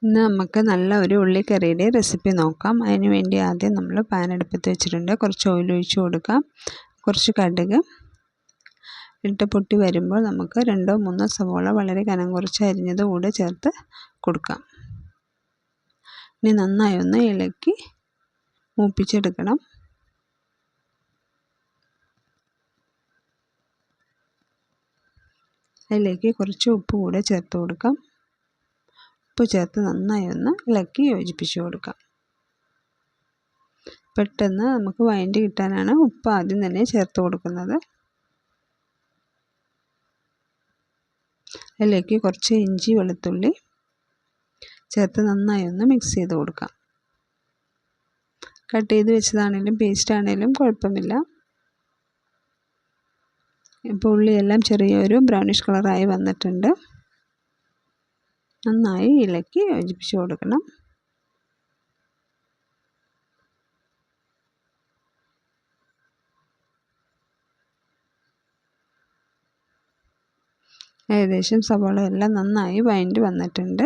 ഇന്ന് നമുക്ക് നല്ല ഒരു ഉള്ളിക്കറിയുടെ റെസിപ്പി നോക്കാം. അതിന് വേണ്ടി ആദ്യം നമ്മൾ പാൻ അടുപ്പത്ത് വെച്ചിട്ടുണ്ട്. കുറച്ച് ഓയിൽ ഒഴിച്ച് കൊടുക്കാം. കുറച്ച് കടുക് ഇട്ട് പൊട്ടി വരുമ്പോൾ നമുക്ക് 2-3 സവോള വളരെ കനം കുറച്ച് അരിഞ്ഞത് കൂടെ ചേർത്ത് കൊടുക്കാം. ഇനി നന്നായി ഒന്ന് ഇളക്കി മൂപ്പിച്ചെടുക്കണം. അതിലേക്ക് കുറച്ച് ഉപ്പ് കൂടെ ചേർത്ത് കൊടുക്കാം. ഉപ്പ് ചേർത്ത് നന്നായി ഒന്ന് ഇളക്കി യോജിപ്പിച്ച് കൊടുക്കാം. പെട്ടെന്ന് നമുക്ക് വഴണ്ടി കിട്ടാനാണ് ഉപ്പ് ആദ്യം തന്നെ ചേർത്ത് കൊടുക്കുന്നത്. അതിലേക്ക് കുറച്ച് ഇഞ്ചി വെളുത്തുള്ളി ചേർത്ത് നന്നായി ഒന്ന് മിക്സ് ചെയ്ത് കൊടുക്കാം. കട്ട് ചെയ്ത് വെച്ചതാണേലും പേസ്റ്റ് ആണേലും കുഴപ്പമില്ല. ഇപ്പോൾ ഉള്ളിയെല്ലാം ചെറിയൊരു ബ്രൗണിഷ് കളറായി വന്നിട്ടുണ്ട്. നന്നായി ഇളക്കി യോജിപ്പിച്ച് കൊടുക്കണം. ഏകദേശം സവാള എല്ലാം നന്നായി വഴണ്ടി വന്നിട്ടുണ്ട്.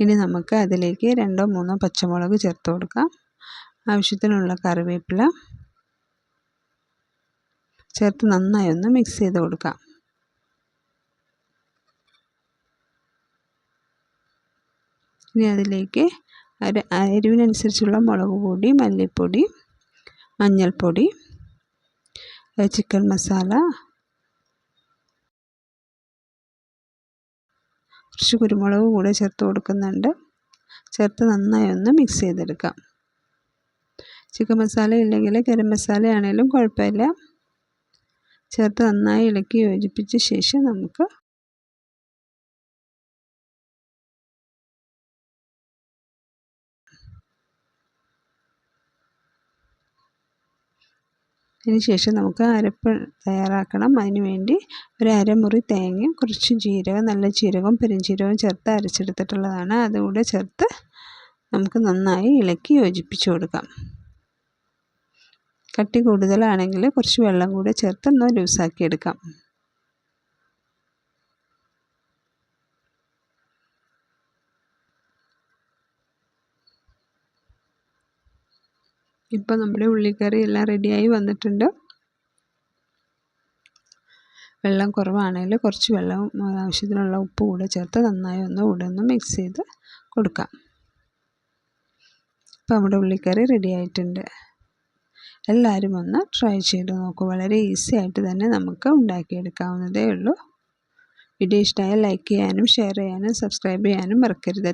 ഇനി നമുക്ക് അതിലേക്ക് 2-3 പച്ചമുളക് ചേർത്ത് കൊടുക്കാം. ആവശ്യത്തിനുള്ള കറിവേപ്പില ചേർത്ത് നന്നായി ഒന്ന് മിക്സ് ചെയ്ത് കൊടുക്കാം. ഇനി അതിലേക്ക് എരിവിനനുസരിച്ചുള്ള മുളക് പൊടി, മല്ലിപ്പൊടി, മഞ്ഞൾപ്പൊടി, ചിക്കൻ മസാല, കുറച്ച് കുരുമുളക് കൂടെ ചേർത്ത് കൊടുക്കുന്നുണ്ട്. ചേർത്ത് നന്നായി ഒന്ന് മിക്സ് ചെയ്തെടുക്കാം. ചിക്കൻ മസാല ഇല്ലെങ്കിൽ ഗരം മസാല ആണെങ്കിലും കുഴപ്പമില്ല. ചേർത്ത് നന്നായി ഇളക്കി യോജിപ്പിച്ച ശേഷം നമുക്ക് അതിനുശേഷം നമുക്ക് അരപ്പ് തയ്യാറാക്കണം. അതിന് വേണ്ടി ഒരു അരമുറി തേങ്ങയും കുറച്ച് ജീരകം, നല്ല ജീരകവും പെരുംജീരകവും ചേർത്ത് അരച്ചെടുത്തിട്ടുള്ളതാണ്. അതുകൂടെ ചേർത്ത് നമുക്ക് നന്നായി ഇളക്കി യോജിപ്പിച്ച് കൊടുക്കാം. കട്ടി കൂടുതലാണെങ്കിൽ കുറച്ച് വെള്ളം കൂടെ ചേർത്ത് ഒന്ന് ലൂസാക്കി എടുക്കാം. ഇപ്പോൾ നമ്മുടെ ഉള്ളിക്കറി എല്ലാം റെഡിയായി വന്നിട്ടുണ്ട്. വെള്ളം കുറവാണെങ്കിൽ കുറച്ച് വെള്ളവും ആവശ്യത്തിനുള്ള ഉപ്പ് കൂടെ ചേർത്ത് നന്നായി ഒന്ന് മിക്സ് ചെയ്ത് കൊടുക്കാം. ഇപ്പോൾ നമ്മുടെ ഉള്ളിക്കറി റെഡി ആയിട്ടുണ്ട്. എല്ലാവരും ഒന്ന് ട്രൈ ചെയ്ത് നോക്കൂ. വളരെ ഈസി ആയിട്ട് തന്നെ നമുക്ക് ഉണ്ടാക്കിയെടുക്കാവുന്നതേ ഉള്ളൂ. വീഡിയോ ഇഷ്ടമായാൽ ലൈക്ക് ചെയ്യാനും ഷെയർ ചെയ്യാനും സബ്സ്ക്രൈബ് ചെയ്യാനും മറക്കരുത്.